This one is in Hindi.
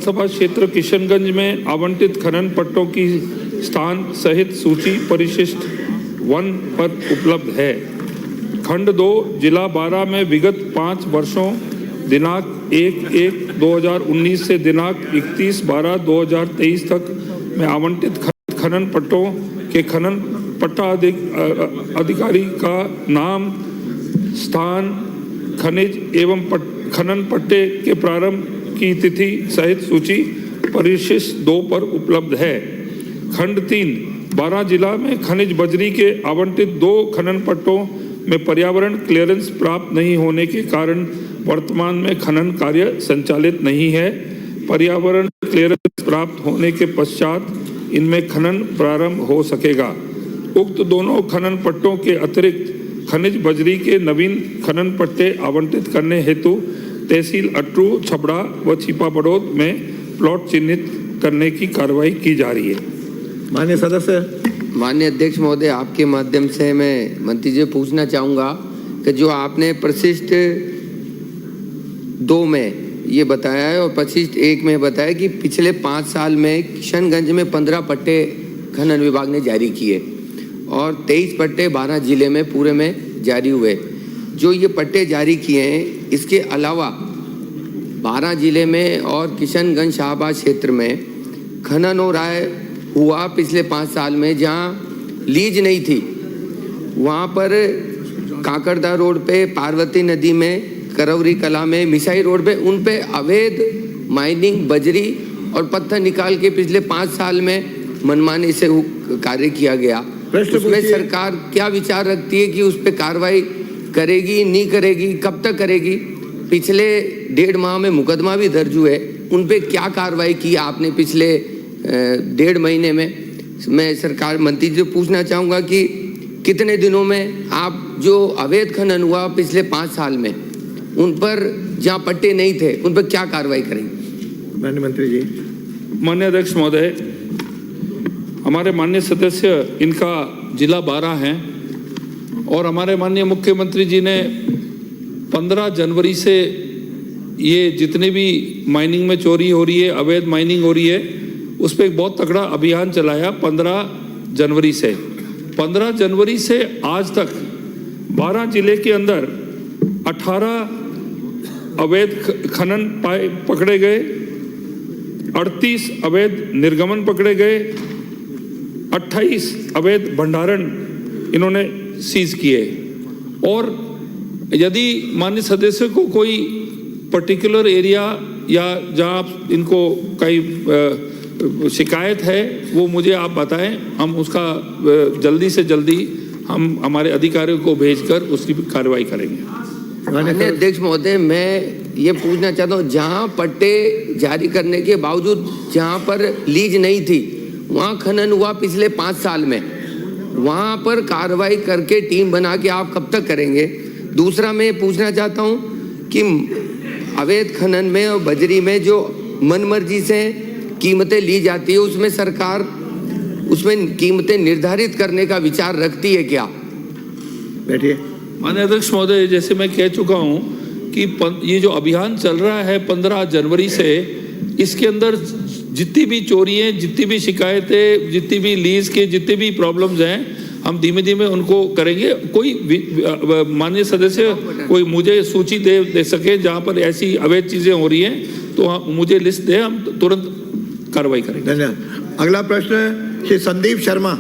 सभा क्षेत्र किशनगंज में आवंटित खनन पट्टों की स्थान सहित सूची परिशिष्ट 1 पर उपलब्ध है। खंड 2 जिला 12 में विगत 5 वर्षों दिनांक 1/1/2019 से दिनांक 31/12/2023 तक में आवंटित खनन पट्टों के खनन पट्टा अधिकारी का नाम, स्थान, खनिज एवं खनन पट्टे के प्रारंभ की तिथि सहित सूची परिशिष्ट 2 पर उपलब्ध है। खंड 3 12 जिला में खनिज बजरी के आवंटित 2 खनन पट्टों में पर्यावरण क्लियरेंस प्राप्त नहीं होने के कारण वर्तमान में खनन कार्य संचालित नहीं है। पर्यावरण क्लियरेंस प्राप्त होने के पश्चात इनमें खनन प्रारंभ हो सकेगा। उक्त दोनों खनन पट्टों के अतिरिक्त खनिज बजरी के नवीन खनन पट्टे आवंटित करने हेतु तहसील अटरू, छबड़ा व छिपा बड़ौद में प्लॉट चिन्हित करने की कार्रवाई की जा रही है। माननीय सदस्य। माननीय अध्यक्ष महोदय, आपके माध्यम से मैं मंत्री जी पूछना चाहूँगा कि जो आपने परिशिष्ट 2 में ये बताया है और परिशिष्ट 1 में बताया कि पिछले 5 साल में किशनगंज में 15 पट्टे खनन विभाग ने जारी किए और 23 पट्टे 12 जिले में पूरे में जारी हुए। जो ये पट्टे जारी किए हैं, इसके अलावा 12 जिले में और किशनगंज शाहबाद क्षेत्र में खनन हो रहा है हुआ पिछले 5 साल में, जहां लीज नहीं थी वहां पर काकड़दा रोड पे, पार्वती नदी में, करौरी कला में, मिसाई रोड पे, उन पे अवैध माइनिंग बजरी और पत्थर निकाल के पिछले 5 साल में मनमानी से कार्य किया गया। उसमें सरकार क्या विचार रखती है कि उस पर कार्रवाई करेगी, नहीं करेगी, कब तक करेगी? पिछले 1.5 माह में मुकदमा भी दर्ज हुए, उन पे क्या कार्रवाई की आपने पिछले 1.5 महीने में? मैं सरकार मंत्री जी से पूछना चाहूँगा कि कितने दिनों में आप जो अवैध खनन हुआ पिछले 5 साल में, उन पर जहाँ पट्टे नहीं थे उन पर क्या कार्रवाई करेंगे? माननीय मंत्री जी। माननीय अध्यक्ष महोदय, हमारे माननीय सदस्य इनका जिला 12 हैं और हमारे माननीय मुख्यमंत्री जी ने 15 जनवरी से ये जितने भी माइनिंग में चोरी हो रही है, अवैध माइनिंग हो रही है, उस पर एक बहुत तगड़ा अभियान चलाया 15 जनवरी से। 15 जनवरी से आज तक 12 जिले के अंदर 18 अवैध खनन पकड़े गए, 38 अवैध निर्गमन पकड़े गए, 28 अवैध भंडारण इन्होंने सीज किए। और यदि माननीय सदस्य को कोई पर्टिकुलर एरिया या जहां आप इनको कहीं शिकायत है वो मुझे आप बताएं, हम उसका जल्दी से जल्दी हम हमारे अधिकारियों को भेजकर उसकी कार्रवाई करेंगे। माननीय अध्यक्ष महोदय, मैं ये पूछना चाहता हूँ, जहाँ पट्टे जारी करने के बावजूद जहाँ पर लीज नहीं थी वहाँ खनन हुआ पिछले 5 साल में, वहाँ पर कार्रवाई करके टीम बना के आप कब तक करेंगे? दूसरा मैं पूछना चाहता हूँ कि अवैध खनन में और बजरी में जो मनमर्जी से कीमतें ली जाती है, उसमें सरकार उसमें कीमतें निर्धारित करने का विचार रखती है क्या? बैठिए। माननीय अध्यक्ष महोदय, जैसे मैं कह चुका हूँ कि ये जो अभियान चल रहा है 15 जनवरी से, इसके अंदर जितनी भी चोरी हैं, जितनी भी शिकायतें, जितनी भी लीज के जितने भी प्रॉब्लम्स हैं, हम धीमे धीमे उनको करेंगे। कोई माननीय सदस्य कोई मुझे सूची दे सके जहां पर ऐसी अवैध चीजें हो रही हैं तो मुझे लिस्ट दे, हम तुरंत कार्रवाई करेंगे। धन्यवाद। अगला प्रश्न श्री संदीप शर्मा।